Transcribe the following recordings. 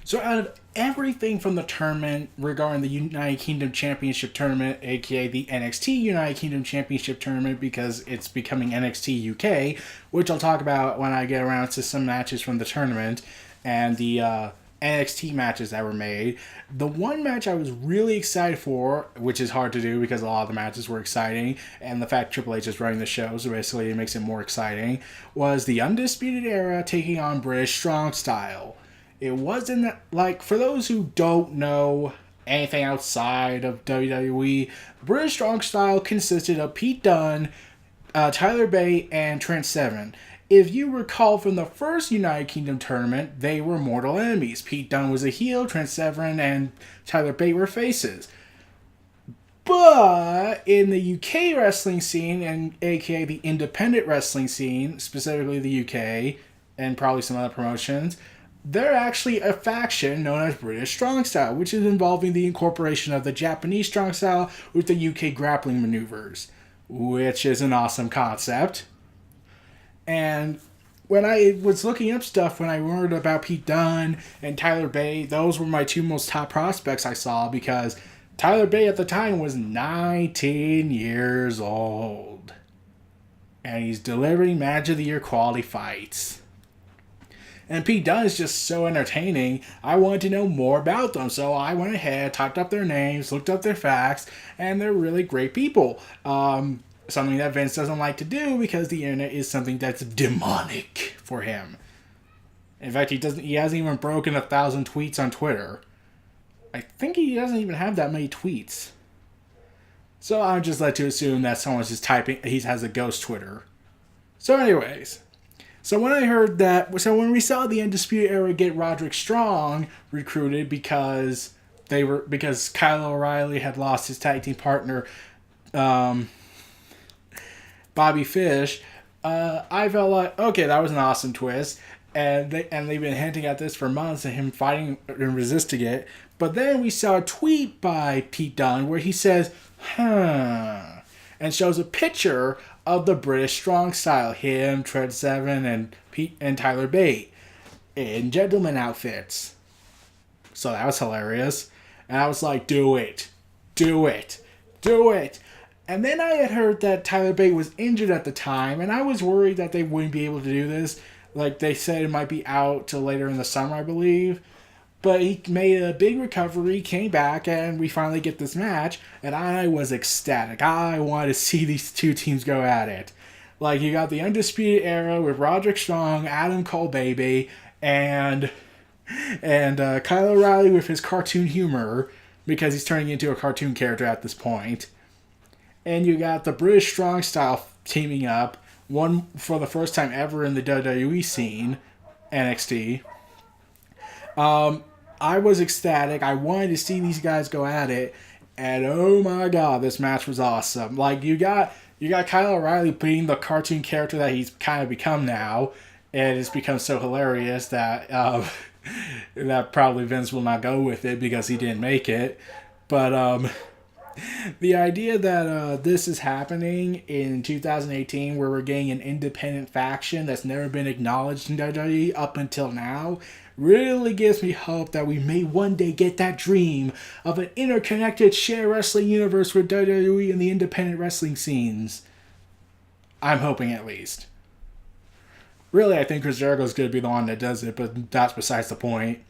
So out of everything from the tournament regarding the United Kingdom Championship Tournament, aka the NXT United Kingdom Championship Tournament, because it's becoming NXT UK, which I'll talk about when I get around to some matches from the tournament and the NXT matches that were made. The one match I was really excited for, which is hard to do because a lot of the matches were exciting, and the fact Triple H is running the show, so basically it makes it more exciting, was the Undisputed Era taking on British Strong Style. It wasn't like, for those who don't know anything outside of WWE, British Strong Style consisted of Pete Dunne, Tyler Bate, and Trent Seven. If you recall from the first United Kingdom tournament, they were mortal enemies. Pete Dunne was a heel, Trent Seven and Tyler Bate were faces. But in the UK wrestling scene, and aka the independent wrestling scene, specifically the UK, and probably some other promotions, they're actually a faction known as British Strong Style, which is involving the incorporation of the Japanese Strong Style with the UK grappling maneuvers, which is an awesome concept. And when I was looking up stuff, when I learned about Pete Dunne and Tyler Bate, those were my two most top prospects I saw, because Tyler Bate at the time was 19 years old. And he's delivering Match of the Year quality fights. And Pete Dunne is just so entertaining. I wanted to know more about them, so I went ahead, typed up their names, looked up their facts, and they're really great people. Something that Vince doesn't like to do because the internet is something that's demonic for him. In fact, he hasn't even broken 1,000 tweets on Twitter. I think he doesn't even have that many tweets. So I'm just led to assume that someone's just typing, he has a ghost Twitter. So anyways, so when I heard that, so when we saw the Undisputed Era get Roderick Strong recruited because Kyle O'Reilly had lost his tag team partner, Bobby Fish, I felt like, okay, that was an awesome twist. And they've been hinting at this for months and him fighting and resisting it. But then we saw a tweet by Pete Dunne where he says, and shows a picture of the British Strong Style, him, Trent Seven, and Pete and Tyler Bate in gentleman outfits. So that was hilarious. And I was like, do it. And then I had heard that Tyler Bate was injured at the time, and I was worried that they wouldn't be able to do this. Like, they said it might be out till later in the summer, I believe. But he made a big recovery, came back, and we finally get this match. And I was ecstatic. I wanted to see these two teams go at it. Like, you got the Undisputed Era with Roderick Strong, Adam Cole Baby, and Kyle O'Reilly with his cartoon humor, because he's turning into a cartoon character at this point. And you got the British Strong Style teaming up, one for the first time ever in the WWE scene, NXT. I was ecstatic. I wanted to see these guys go at it, and oh my god, this match was awesome. Like, you got Kyle O'Reilly being the cartoon character that he's kind of become now, and it's become so hilarious that that probably Vince will not go with it because he didn't make it. But the idea that this is happening in 2018, where we're getting an independent faction that's never been acknowledged in WWE up until now, really gives me hope that we may one day get that dream of an interconnected shared wrestling universe with WWE and the independent wrestling scenes. I'm hoping, at least. Really, I think Chris Jericho's going to be the one that does it, but that's besides the point.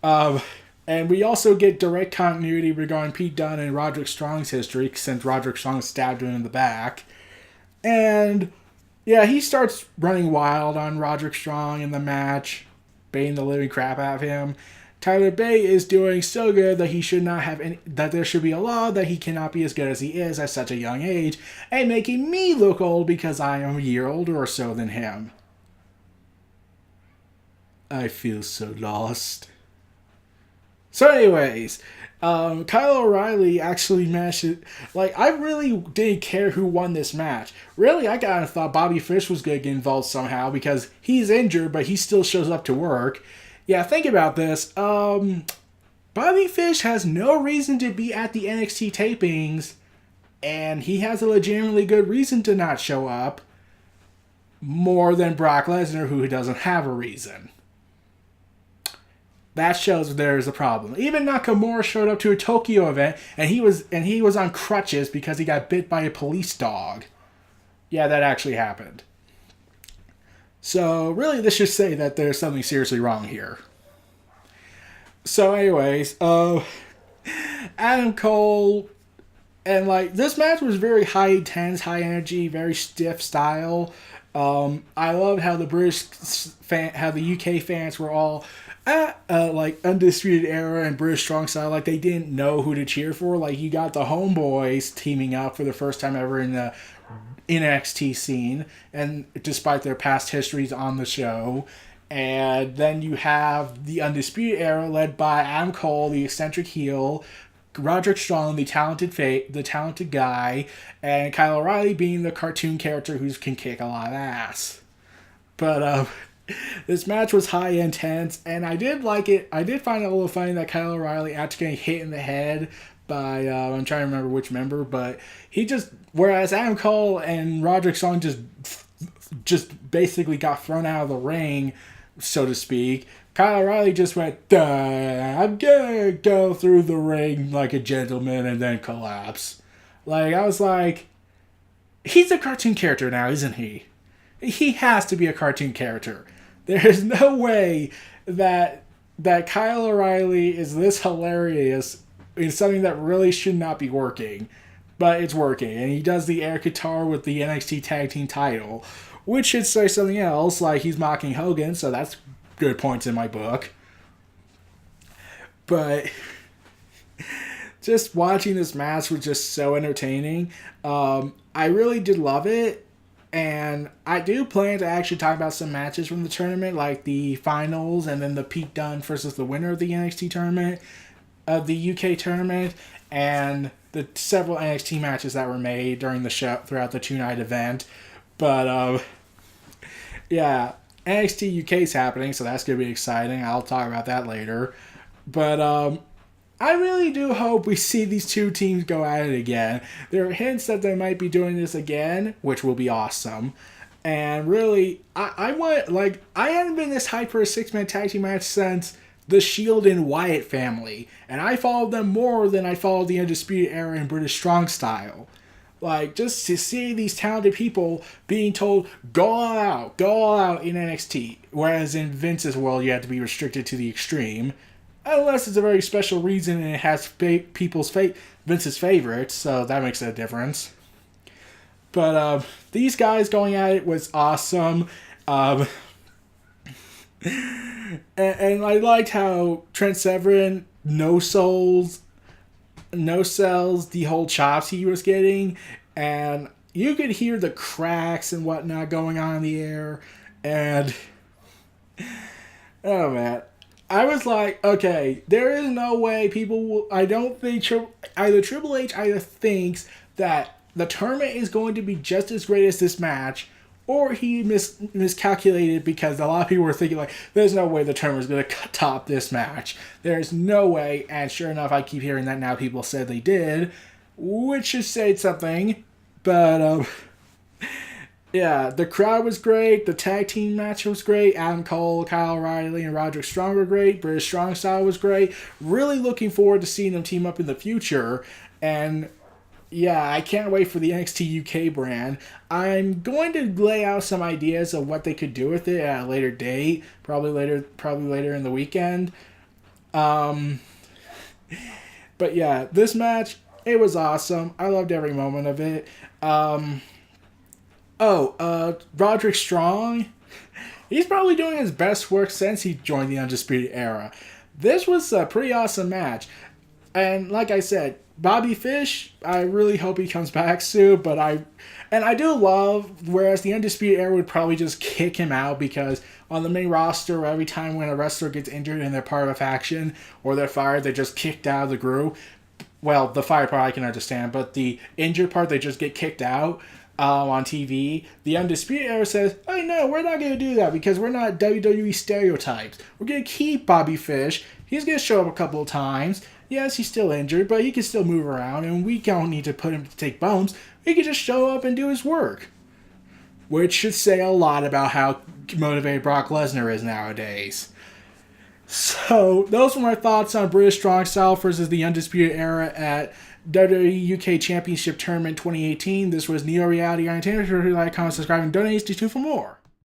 And we also get direct continuity regarding Pete Dunne and Roderick Strong's history, since Roderick Strong stabbed him in the back. And, yeah, he starts running wild on Roderick Strong in the match, baiting the living crap out of him. Tyler Bate is doing so good that he should not have any, that there should be a law that he cannot be as good as he is at such a young age, and making me look old because I am a year older or so than him. I feel so lost. So anyways, Kyle O'Reilly actually managed to, like, I really didn't care who won this match. Really, I kind of thought Bobby Fish was going to get involved somehow because he's injured, but he still shows up to work. Yeah, think about this. Bobby Fish has no reason to be at the NXT tapings, and he has a legitimately good reason to not show up, more than Brock Lesnar, who doesn't have a reason. That shows there's a problem. Even Nakamura showed up to a Tokyo event, and he was on crutches because he got bit by a police dog. Yeah, that actually happened. So really, this should say that there's something seriously wrong here. So, anyways, Adam Cole, and like this match was very high intense, high energy, very stiff style. I loved how how the UK fans were all like Undisputed Era and British Strong Style, like they didn't know who to cheer for. Like you got the Homeboys teaming up for the first time ever in the NXT scene, and despite their past histories on the show. And then you have the Undisputed Era led by Adam Cole, the eccentric heel, Roderick Strong, the talented guy, and Kyle O'Reilly being the cartoon character who can kick a lot of ass. But this match was high intense, and I did like it. I did find it a little funny that Kyle O'Reilly, after getting hit in the head by I'm trying to remember which member, but whereas Adam Cole and Roderick Strong just basically got thrown out of the ring, so to speak, Kyle O'Reilly just went, I'm gonna go through the ring like a gentleman and then collapse. Like, I was like, he's a cartoon character now, isn't he? He has to be a cartoon character. There is no way that Kyle O'Reilly is this hilarious in something that really should not be working. But it's working, and he does the air guitar with the NXT Tag Team title, which should say something else, like he's mocking Hogan, so that's good points in my book. But just watching this match was just so entertaining. I really did love it, and I do plan to actually talk about some matches from the tournament, like the finals, and then the Pete Dunne versus the winner of the NXT tournament, the UK tournament, and the several NXT matches that were made during the show throughout the 2-night event. But yeah, NXT UK is happening, so that's gonna be exciting. I'll talk about that later. But I really do hope we see these two teams go at it again. There are hints that they might be doing this again, which will be awesome. And really, I hadn't been this hyped for a 6-man tag team match since the Shield and Wyatt family, and I followed them more than I followed the Undisputed Era and British Strong Style. Like, just to see these talented people being told, go all out in NXT, whereas in Vince's world, you have to be restricted to the extreme, unless it's a very special reason and it has Vince's favorites, so that makes a difference. But these guys going at it was awesome. And I liked how Trent Severin no sells the whole chops he was getting, and you could hear the cracks and whatnot going on in the air, and oh man, I was like, okay, there is no way I don't think either Triple H either thinks that the tournament is going to be just as great as this match, or he miscalculated, because a lot of people were thinking, like, there's no way the tournament is going to top this match. There's no way, and sure enough, I keep hearing that now. People said they did, which is saying something. But, yeah, the crowd was great. The tag team match was great. Adam Cole, Kyle O'Reilly, and Roderick Strong were great. British Strong Style was great. Really looking forward to seeing them team up in the future. And yeah, I can't wait for the NXT UK brand. I'm going to lay out some ideas of what they could do with it at a later date, probably later in the weekend. But yeah, this match, it was awesome. I loved every moment of it. Roderick Strong, he's probably doing his best work since he joined the Undisputed Era. This was a pretty awesome match. And like I said, Bobby Fish, I really hope he comes back soon, but I do love, whereas the Undisputed Era would probably just kick him out, because on the main roster, every time when a wrestler gets injured and they're part of a faction, or they're fired, they're just kicked out of the group. Well, the fired part I can understand, but the injured part, they just get kicked out on TV. The Undisputed Era says, oh no, we're not going to do that, because we're not WWE stereotypes. We're going to keep Bobby Fish. He's going to show up a couple of times. Yes, he's still injured, but he can still move around, and we don't need to put him to take bumps. He can just show up and do his work. Which should say a lot about how motivated Brock Lesnar is nowadays. So, So those were my thoughts on British Strong Style versus the Undisputed Era at WWE UK Championship Tournament 2018. This was Neo Reality Entertainment. If you like, comment, subscribe, and donate to 2 for more.